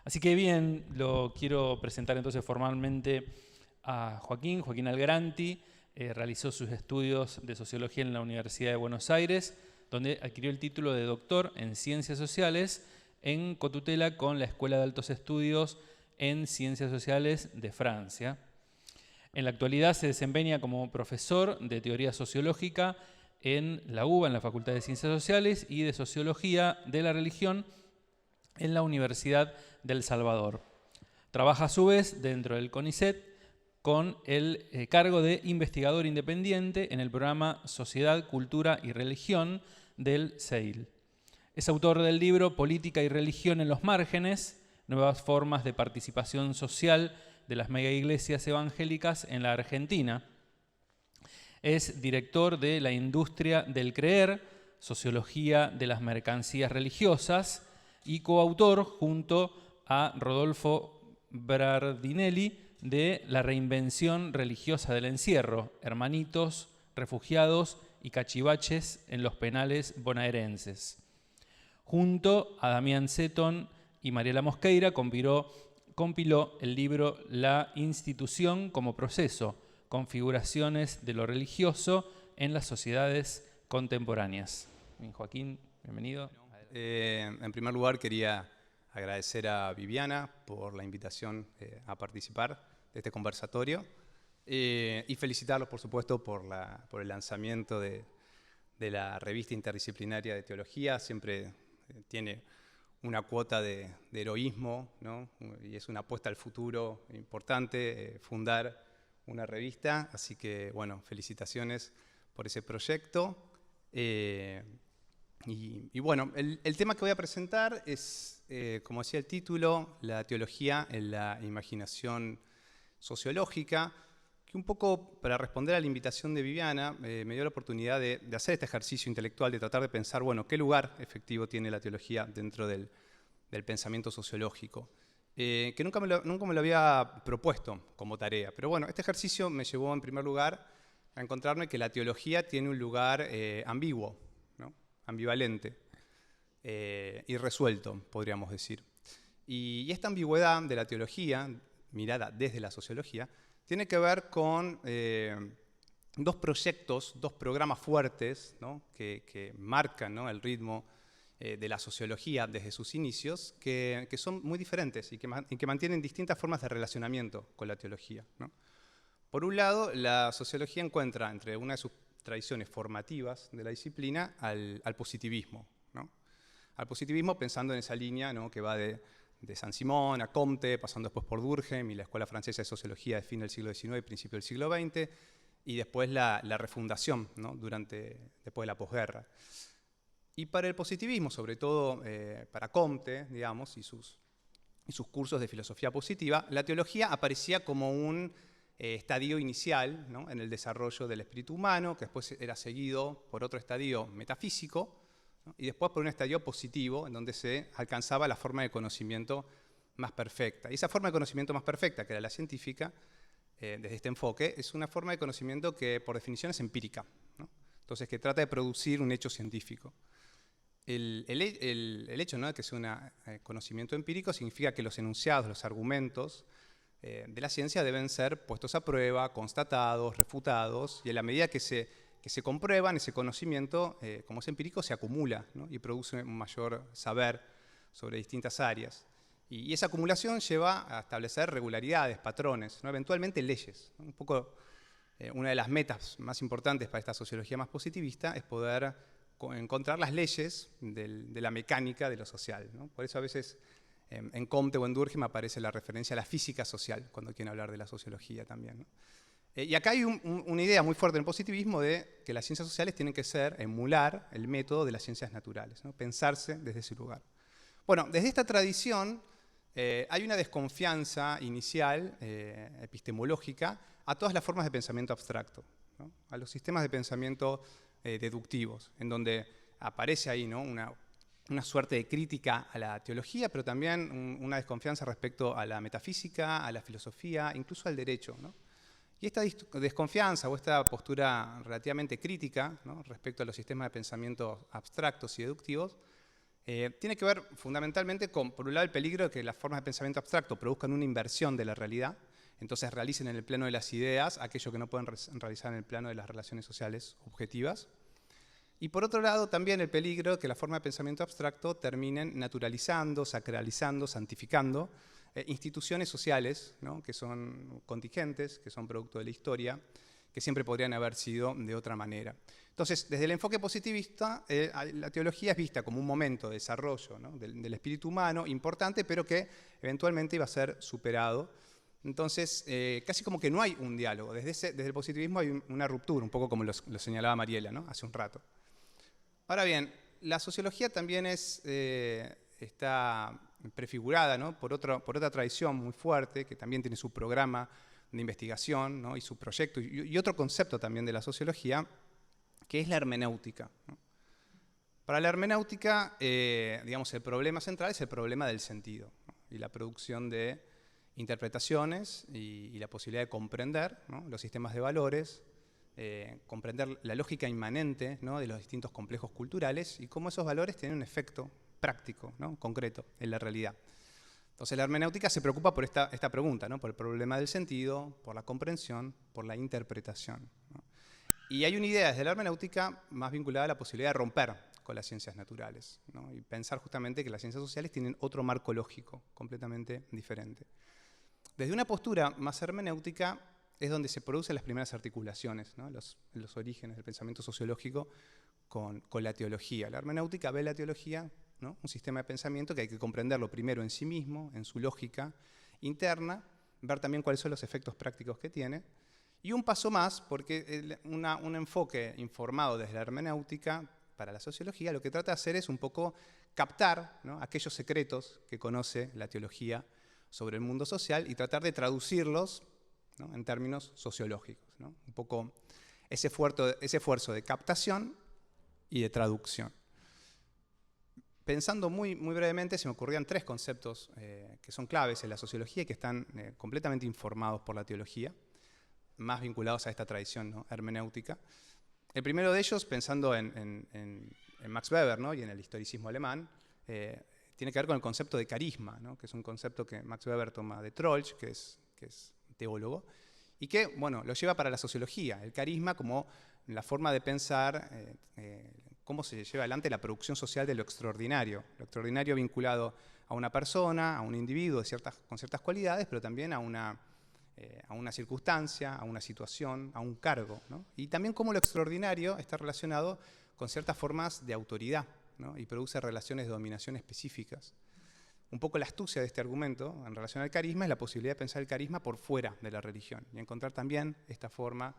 Así que bien, lo quiero presentar entonces formalmente a Joaquín Algranti. Realizó sus estudios de Sociología en la Universidad de Buenos Aires, donde adquirió el título de doctor en Ciencias Sociales en cotutela con la Escuela de Altos Estudios en Ciencias Sociales de Francia. En la actualidad se desempeña como profesor de Teoría Sociológica en la UBA, en la Facultad de Ciencias Sociales, y de Sociología de la Religión en la Universidad del Salvador. Trabaja a su vez dentro del CONICET con el cargo de investigador independiente en el programa Sociedad, Cultura y Religión del CEIL. Es autor del libro Política y Religión en los Márgenes, nuevas formas de participación social de las megaiglesias evangélicas en la Argentina. Es director de La Industria del Creer, Sociología de las Mercancías Religiosas, y coautor junto a Rodolfo Bardinelli de La Reinvención Religiosa del Encierro, Hermanitos, Refugiados y Cachivaches en los Penales Bonaerenses. Junto a Damián Seton y Mariela Mosqueira compiló el libro La Institución como Proceso, Configuraciones de lo Religioso en las Sociedades Contemporáneas. Bien, Joaquín, bienvenido. En primer lugar, quería agradecer a Viviana por la invitación a participar de este conversatorio y felicitarlos, por supuesto, por el lanzamiento de la revista interdisciplinaria de teología. Siempre tiene una cuota de heroísmo, ¿no? Y es una apuesta al futuro importante fundar una revista. Así que, bueno, felicitaciones por ese proyecto. Y bueno, el tema que voy a presentar es, como decía el título, la teología en la imaginación sociológica, que un poco para responder a la invitación de Viviana me dio la oportunidad de hacer este ejercicio intelectual, de tratar de pensar, bueno, qué lugar efectivo tiene la teología dentro del pensamiento sociológico, que nunca me lo había propuesto como tarea. Pero bueno, este ejercicio me llevó en primer lugar a encontrarme que la teología tiene un lugar ambiguo, ¿no? Ambivalente, irresuelto, podríamos decir. Y esta ambigüedad de la teología, mirada desde la sociología, tiene que ver con dos proyectos, dos programas fuertes, ¿no? que marcan, ¿no? el ritmo de la sociología desde sus inicios, que son muy diferentes y que mantienen distintas formas de relacionamiento con la teología, ¿no? Por un lado, la sociología encuentra entre una de sus tradiciones formativas de la disciplina al positivismo, ¿no? Al positivismo pensando en esa línea, ¿no? que va de Saint-Simon a Comte, pasando después por Durkheim y la Escuela Francesa de Sociología de fin del siglo XIX y principio del siglo XX, y después la refundación, ¿no? después de la posguerra. Y para el positivismo, sobre todo para Comte, digamos, y sus cursos de filosofía positiva, la teología aparecía como un estadio inicial, ¿no? en el desarrollo del espíritu humano, que después era seguido por otro estadio metafísico, ¿no? y después por un estadio positivo, en donde se alcanzaba la forma de conocimiento más perfecta. Y esa forma de conocimiento más perfecta, que era la científica, desde este enfoque, es una forma de conocimiento que por definición es empírica, ¿no? Entonces, que trata de producir un hecho científico. El hecho, ¿no? de que sea un conocimiento empírico significa que los enunciados, los argumentos de la ciencia deben ser puestos a prueba, constatados, refutados, y en la medida que se comprueban, ese conocimiento, como es empírico, se acumula, ¿no? y produce un mayor saber sobre distintas áreas. Y esa acumulación lleva a establecer regularidades, patrones, ¿no? eventualmente leyes, ¿no? Un poco una de las metas más importantes para esta sociología más positivista es poder encontrar las leyes de la mecánica de lo social, ¿no? Por eso a veces en Comte o en Durkheim aparece la referencia a la física social, cuando quieren hablar de la sociología también, ¿no? Y acá hay una idea muy fuerte en el positivismo de que las ciencias sociales tienen que emular el método de las ciencias naturales, ¿no? Pensarse desde ese lugar. Bueno, desde esta tradición hay una desconfianza inicial, epistemológica, a todas las formas de pensamiento abstracto, ¿no? A los sistemas de pensamiento deductivos, en donde aparece ahí, ¿no? una suerte de crítica a la teología, pero también una desconfianza respecto a la metafísica, a la filosofía, incluso al derecho, ¿no? Y esta desconfianza o esta postura relativamente crítica, ¿no? respecto a los sistemas de pensamiento abstractos y deductivos Tiene que ver fundamentalmente con, por un lado, el peligro de que las formas de pensamiento abstracto produzcan una inversión de la realidad, entonces realicen en el plano de las ideas aquello que no pueden realizar en el plano de las relaciones sociales objetivas. Y por otro lado, también el peligro de que las formas de pensamiento abstracto terminen naturalizando, sacralizando, santificando instituciones sociales, ¿no?, que son contingentes, que son producto de la historia, que siempre podrían haber sido de otra manera. Entonces, desde el enfoque positivista, la teología es vista como un momento de desarrollo, ¿no?, del espíritu humano importante, pero que eventualmente iba a ser superado. Entonces, casi como que no hay un diálogo. Desde el positivismo hay una ruptura, un poco como lo señalaba Mariela, ¿no?, hace un rato. Ahora bien, la sociología también está prefigurada, ¿no?, por otra tradición muy fuerte, que también tiene su programa de investigación, ¿no?, y su proyecto, y otro concepto también de la sociología, que es la hermenéutica, ¿no? Para la hermenéutica, digamos, el problema central es el problema del sentido, ¿no?, y la producción de interpretaciones y la posibilidad de comprender, ¿no?, los sistemas de valores, comprender la lógica inmanente, ¿no?, de los distintos complejos culturales y cómo esos valores tienen un efecto práctico, ¿no?, concreto en la realidad. Entonces la hermenéutica se preocupa por esta pregunta, ¿no?, por el problema del sentido, por la comprensión, por la interpretación, ¿no? Y hay una idea desde la hermenéutica más vinculada a la posibilidad de romper con las ciencias naturales, ¿no?, y pensar justamente que las ciencias sociales tienen otro marco lógico completamente diferente. Desde una postura más hermenéutica es donde se producen las primeras articulaciones, ¿no?, los orígenes del pensamiento sociológico con la teología. La hermenéutica ve la teología, ¿no?, un sistema de pensamiento que hay que comprenderlo primero en sí mismo, en su lógica interna, ver también cuáles son los efectos prácticos que tiene, y un paso más, porque un enfoque informado desde la hermenéutica para la sociología lo que trata de hacer es un poco captar, ¿no?, aquellos secretos que conoce la teología sobre el mundo social y tratar de traducirlos, ¿no?, en términos sociológicos, ¿no?, un poco ese esfuerzo de captación y de traducción. Pensando muy brevemente, se me ocurrían tres conceptos que son claves en la sociología y que están completamente informados por la teología, más vinculados a esta tradición, ¿no?, hermenéutica. El primero de ellos, pensando en Max Weber, ¿no?, y en el historicismo alemán, tiene que ver con el concepto de carisma, ¿no?, que es un concepto que Max Weber toma de Troeltsch, que es teólogo, y que, bueno, lo lleva para la sociología, el carisma como la forma de pensar cómo se lleva adelante la producción social de lo extraordinario vinculado a una persona, a un individuo con ciertas cualidades, pero también a una circunstancia, a una situación, a un cargo, ¿no?, y también cómo lo extraordinario está relacionado con ciertas formas de autoridad, ¿no?, y produce relaciones de dominación específicas. Un poco la astucia de este argumento en relación al carisma es la posibilidad de pensar el carisma por fuera de la religión y encontrar también esta forma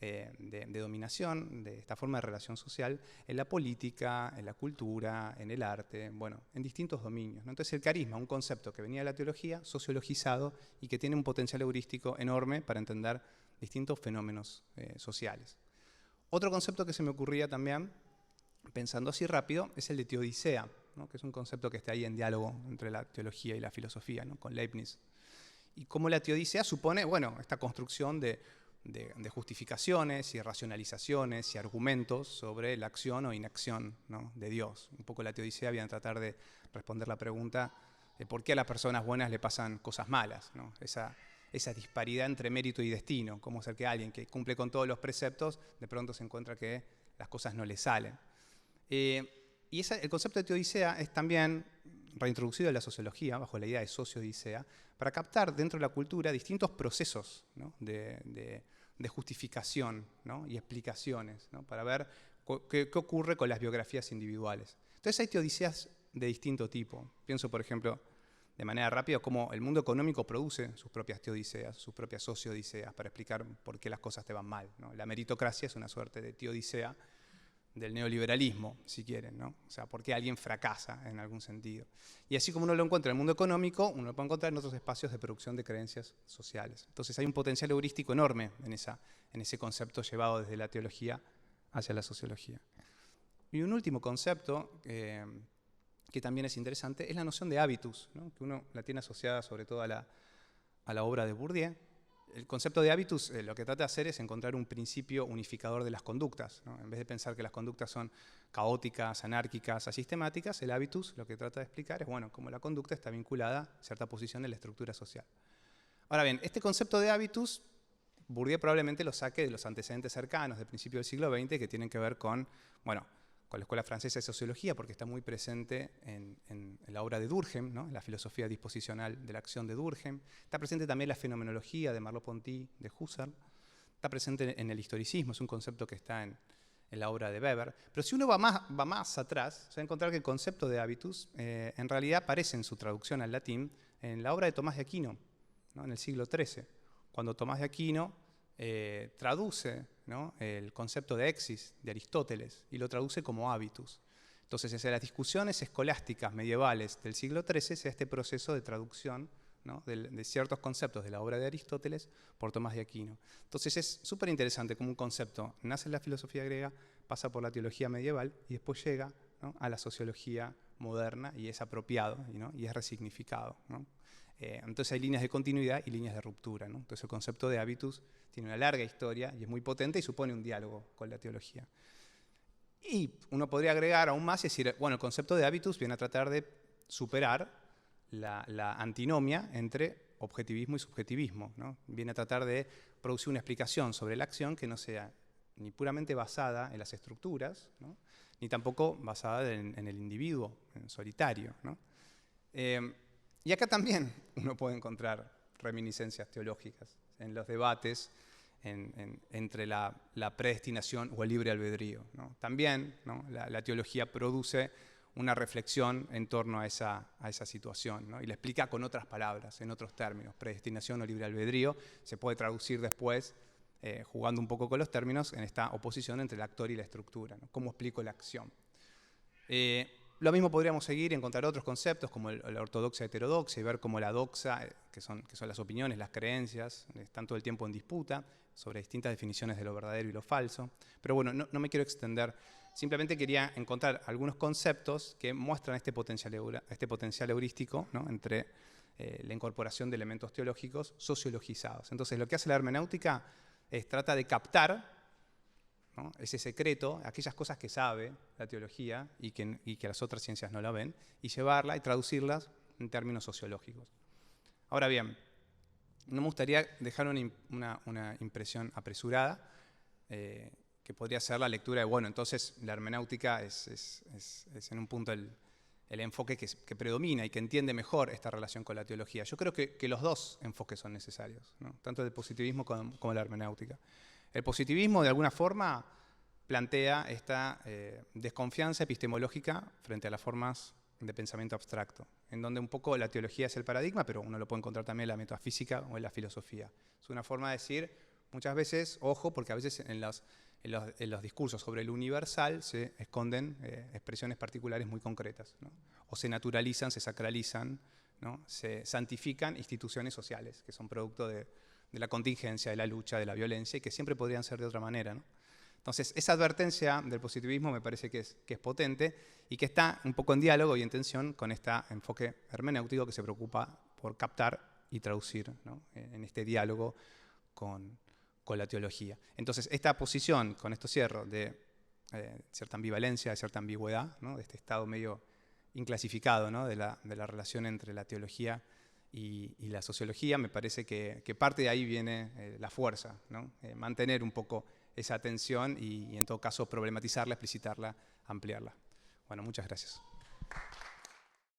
de dominación, de esta forma de relación social en la política, en la cultura, en el arte, bueno, en distintos dominios, ¿no? Entonces el carisma, un concepto que venía de la teología, sociologizado y que tiene un potencial heurístico enorme para entender distintos fenómenos sociales. Otro concepto que se me ocurría también, pensando así rápido, es el de teodicea, ¿no?, que es un concepto que está ahí en diálogo entre la teología y la filosofía, ¿no?, con Leibniz. Y cómo la teodicea supone, bueno, esta construcción de justificaciones y racionalizaciones y argumentos sobre la acción o inacción, ¿no?, de Dios. Un poco la teodicea viene a tratar de responder la pregunta de por qué a las personas buenas le pasan cosas malas, ¿no?, esa disparidad entre mérito y destino, cómo ser que alguien que cumple con todos los preceptos de pronto se encuentra que las cosas no le salen. Y el concepto de teodicea es también reintroducido en la sociología, bajo la idea de sociodicea, para captar dentro de la cultura distintos procesos, ¿no?, de justificación, ¿no?, y explicaciones, ¿no?, para ver qué ocurre con las biografías individuales. Entonces hay teodiceas de distinto tipo. Pienso, por ejemplo, de manera rápida, cómo el mundo económico produce sus propias teodiceas, sus propias sociodiceas, para explicar por qué las cosas te van mal, ¿no? La meritocracia es una suerte de teodicea del neoliberalismo, si quieren, ¿no? O sea, por qué alguien fracasa en algún sentido. Y así como uno lo encuentra en el mundo económico, uno lo puede encontrar en otros espacios de producción de creencias sociales. Entonces hay un potencial heurístico enorme en ese concepto llevado desde la teología hacia la sociología. Y un último concepto que también es interesante es la noción de hábitus, ¿no?, que uno la tiene asociada sobre todo a la obra de Bourdieu, el concepto de hábitus lo que trata de hacer es encontrar un principio unificador de las conductas, ¿no? En vez de pensar que las conductas son caóticas, anárquicas, asistemáticas, el hábitus lo que trata de explicar es, bueno, cómo la conducta está vinculada a cierta posición en la estructura social. Ahora bien, este concepto de hábitus, Bourdieu probablemente lo saque de los antecedentes cercanos del principio del siglo XX que tienen que ver con, bueno, con la Escuela Francesa de Sociología, porque está muy presente en la obra de Durkheim, ¿no? En la filosofía disposicional de la acción de Durkheim. Está presente también la fenomenología de Merleau-Ponty, de Husserl. Está presente en el historicismo, es un concepto que está en la obra de Weber. Pero si uno va más atrás, se va a encontrar que el concepto de hábitus en realidad aparece en su traducción al latín en la obra de Tomás de Aquino, ¿no? En el siglo XIII, cuando Tomás de Aquino traduce, ¿no? El concepto de exis de Aristóteles y lo traduce como hábitus. Entonces, desde las discusiones escolásticas medievales del siglo XIII se da este proceso de traducción, ¿no? de ciertos conceptos de la obra de Aristóteles por Tomás de Aquino. Entonces es súper interesante cómo un concepto nace en la filosofía griega, pasa por la teología medieval y después llega, ¿no? a la sociología moderna y es apropiado, ¿no? y es resignificado, ¿no? Entonces hay líneas de continuidad y líneas de ruptura, ¿no? Entonces el concepto de hábitus tiene una larga historia y es muy potente y supone un diálogo con la teología. Y uno podría agregar aún más y decir, bueno, el concepto de hábitus viene a tratar de superar la antinomia entre objetivismo y subjetivismo, ¿no? Viene a tratar de producir una explicación sobre la acción que no sea ni puramente basada en las estructuras, ¿no? ni tampoco basada en el individuo, en solitario, ¿no? Y acá también uno puede encontrar reminiscencias teológicas en los debates entre la predestinación o el libre albedrío, ¿no? También, ¿no? la teología produce una reflexión en torno a esa situación, ¿no? Y la explica con otras palabras, en otros términos. Predestinación o libre albedrío se puede traducir después, jugando un poco con los términos, en esta oposición entre el actor y la estructura, ¿no? ¿Cómo explico la acción? Lo mismo podríamos seguir y encontrar otros conceptos como la ortodoxia heterodoxia y ver cómo la doxa, que son las opiniones, las creencias, están todo el tiempo en disputa sobre distintas definiciones de lo verdadero y lo falso. Pero bueno, no me quiero extender. Simplemente quería encontrar algunos conceptos que muestran este potencial heurístico, ¿no? entre la incorporación de elementos teológicos sociologizados. Entonces, lo que hace la hermenéutica es trata de captar, ¿no? ese secreto, aquellas cosas que sabe la teología y que las otras ciencias no la ven, y llevarla y traducirlas en términos sociológicos. Ahora bien, no me gustaría dejar una impresión apresurada, que podría ser la lectura de, bueno, entonces la hermenéutica es en un punto el enfoque que predomina y que entiende mejor esta relación con la teología. Yo creo que los dos enfoques son necesarios, ¿no? Tanto el positivismo como la hermenéutica. El positivismo, de alguna forma, plantea esta desconfianza epistemológica frente a las formas de pensamiento abstracto, en donde un poco la teología es el paradigma, pero uno lo puede encontrar también en la metafísica o en la filosofía. Es una forma de decir, muchas veces, ojo, porque a veces en los discursos sobre el universal se esconden expresiones particulares muy concretas, ¿no? O se naturalizan, se sacralizan, ¿no? Se santifican instituciones sociales, que son producto de la contingencia, de la lucha, de la violencia, y que siempre podrían ser de otra manera, ¿no? Entonces, esa advertencia del positivismo me parece que es potente y que está un poco en diálogo y en tensión con este enfoque hermenéutico que se preocupa por captar y traducir, ¿no? en este diálogo con la teología. Entonces, esta posición, con esto cierro, de cierta ambivalencia, de cierta ambigüedad, ¿no? de este estado medio inclasificado, ¿no? de la relación entre la teología y la sociología, me parece que parte de ahí viene la fuerza, ¿no? Mantener un poco esa tensión y en todo caso problematizarla, explicitarla, ampliarla. Bueno, muchas gracias.